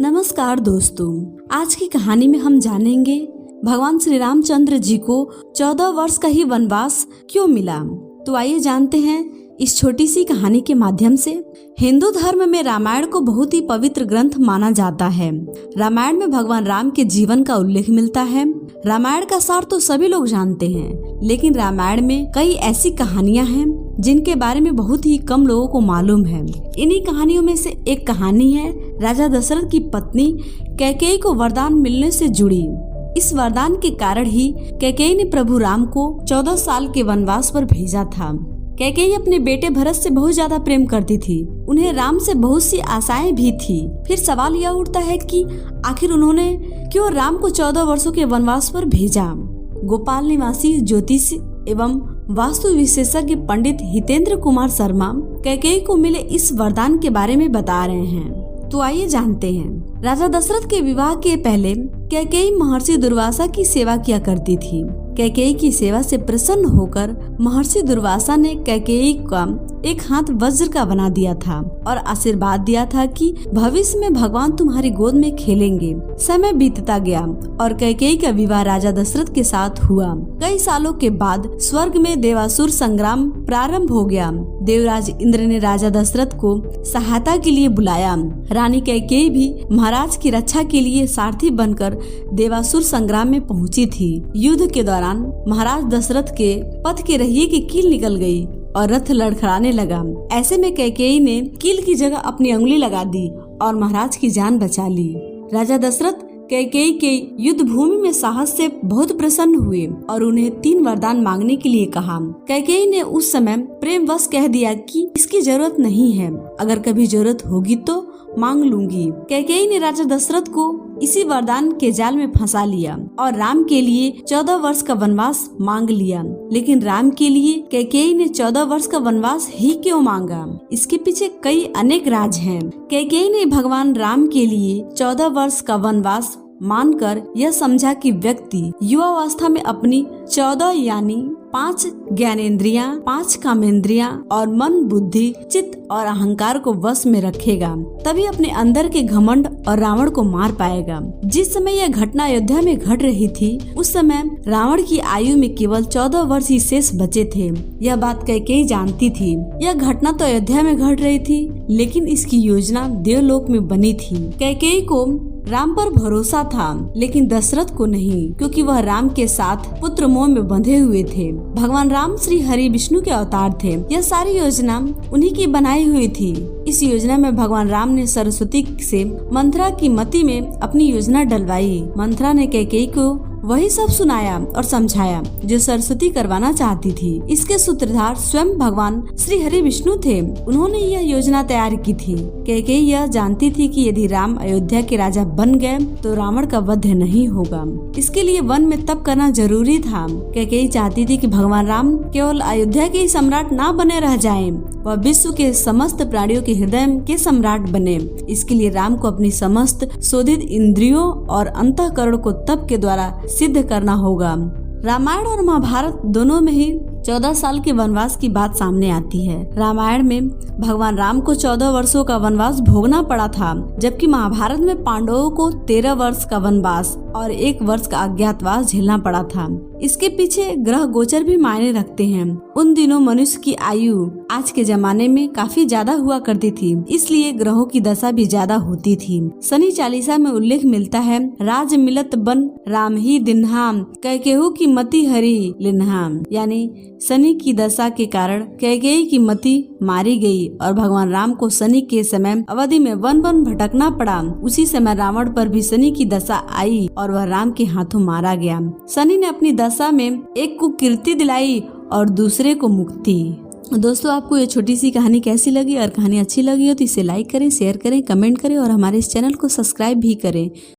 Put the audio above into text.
नमस्कार दोस्तों, आज की कहानी में हम जानेंगे भगवान श्री रामचंद्र जी को 14 वर्ष का ही वनवास क्यों मिला। तो आइए जानते हैं इस छोटी सी कहानी के माध्यम से। हिंदू धर्म में रामायण को बहुत ही पवित्र ग्रंथ माना जाता है। रामायण में भगवान राम के जीवन का उल्लेख मिलता है। रामायण का सार तो सभी लोग जानते हैं, लेकिन रामायण में कई ऐसी कहानियां हैं जिनके बारे में बहुत ही कम लोगों को मालूम है। इन्हीं कहानियों में से एक कहानी है राजा दशरथ की पत्नी कैकेयी को वरदान मिलने से जुड़ी। इस वरदान के कारण ही कैकेयी ने प्रभु राम को 14 साल के वनवास पर भेजा था। कैकेयी अपने बेटे भरत से बहुत ज्यादा प्रेम करती थी। उन्हें राम से बहुत सी आशाएं भी थी। फिर सवाल यह उठता है कि आखिर उन्होंने क्यों राम को 14 वर्षों के वनवास पर भेजा। गोपाल निवासी ज्योतिष एवं वास्तु विशेषज्ञ पंडित हितेंद्र कुमार शर्मा कैकेयी को मिले इस वरदान के बारे में बता रहे हैं। तो आइए जानते हैं। राजा दशरथ के विवाह के पहले कैकेयी महर्षि दुर्वासा की सेवा किया करती थी। कैकेयी की सेवा से प्रसन्न होकर महर्षि दुर्वासा ने कैकेयी का एक हाथ वज्र का बना दिया था और आशीर्वाद दिया था कि भविष्य में भगवान तुम्हारी गोद में खेलेंगे। समय बीतता गया और कैकेयी का विवाह राजा दशरथ के साथ हुआ। कई सालों के बाद स्वर्ग में देवासुर संग्राम प्रारंभ हो गया। देवराज इंद्र ने राजा दशरथ को सहायता के लिए बुलाया। रानी कैकेयी भी महाराज की रक्षा के लिए सारथी बनकर देवासुर संग्राम में पहुंची थी। युद्ध के दौरान महाराज दशरथ के पथ के रहिए की कील निकल गई और रथ लड़खड़ाने लगा। ऐसे में कैकेयी ने कील की जगह अपनी उंगली लगा दी और महाराज की जान बचा ली। राजा दशरथ कैकेयी के युद्ध भूमि में साहस से बहुत प्रसन्न हुए और उन्हें 3 वरदान मांगने के लिए कहा। कैकेयी ने उस समय प्रेमवश कह दिया कि इसकी जरूरत नहीं है, अगर कभी जरूरत होगी तो मांग लूंगी। कैकेयी ने राजा दशरथ को इसी वरदान के जाल में फंसा लिया और राम के लिए 14 वर्ष का वनवास मांग लिया। लेकिन राम के लिए कैकेयी ने 14 वर्ष का वनवास ही क्यों मांगा? इसके पीछे कई अनेक राज हैं। कैकेयी ने भगवान राम के लिए 14 वर्ष का वनवास मानकर यह समझा कि व्यक्ति युवावस्था में अपनी 14 यानी 5 ज्ञानेंद्रियां, 5 कामेंद्रियां और मन, बुद्धि, चित्त और अहंकार को वश में रखेगा, तभी अपने अंदर के घमंड और रावण को मार पाएगा। जिस समय यह घटना अयोध्या में घट रही थी, उस समय रावण की आयु में केवल 14 वर्ष ही शेष बचे थे। यह बात कैकेयी जानती थी। यह घटना तो अयोध्या में घट रही थी, लेकिन इसकी योजना देवलोक में बनी थी। कैकेयी को राम पर भरोसा था, लेकिन दशरथ को नहीं, क्योंकि वह राम के साथ पुत्र मोह में बंधे हुए थे। भगवान राम श्री हरि विष्णु के अवतार थे। यह सारी योजना उन्हीं की बनाई हुई थी। इस योजना में भगवान राम ने सरस्वती से मंथरा की मति में अपनी योजना डलवाई। मंथरा ने कैकेयी को वही सब सुनाया और समझाया जो सरस्वती करवाना चाहती थी। इसके सूत्रधार स्वयं भगवान श्री हरि विष्णु थे। उन्होंने यह योजना तैयार की थी। कैकेयी यह जानती थी कि यदि राम अयोध्या के राजा बन गए तो रावण का वध नहीं होगा। इसके लिए वन में तप करना जरूरी था। कैकेयी चाहती थी कि भगवान राम केवल अयोध्या के ही सम्राट ना बने रह जाएं, वह विश्व के समस्त प्राणियों के हृदय के सम्राट बने। इसके लिए राम को अपनी समस्त शोधित इंद्रियों और अंतःकरण को तप के द्वारा सिद्ध करना होगा। रामायण और महाभारत दोनों में ही 14 साल के वनवास की बात सामने आती है। रामायण में भगवान राम को 14 वर्षों का वनवास भोगना पड़ा था, जबकि महाभारत में पांडवों को 13 वर्ष का वनवास और 1 वर्ष का अज्ञातवास झेलना पड़ा था। इसके पीछे ग्रह गोचर भी मायने रखते हैं। उन दिनों मनुष्य की आयु आज के जमाने में काफी ज्यादा हुआ करती थी, इसलिए ग्रहों की दशा भी ज्यादा होती थी। शनि चालीसा में उल्लेख मिलता है, राज मिलत बन राम ही दिन्हाम, कैकेहू की मति हरि लिन्हाम। यानी शनि की दशा के कारण कैकेयी की मति मारी गई और भगवान राम को शनि के समय अवधि में वन वन भटकना पड़ा। उसी समय रावण पर भी शनि की दशा आई और वह राम के हाथों मारा गया। शनि ने अपनी दशा में एक को कीर्ति दिलाई और दूसरे को मुक्ति। दोस्तों, आपको ये छोटी सी कहानी कैसी लगी? और कहानी अच्छी लगी हो तो इसे लाइक करें, शेयर करें, कमेंट करें और हमारे इस चैनल को सब्सक्राइब भी करें।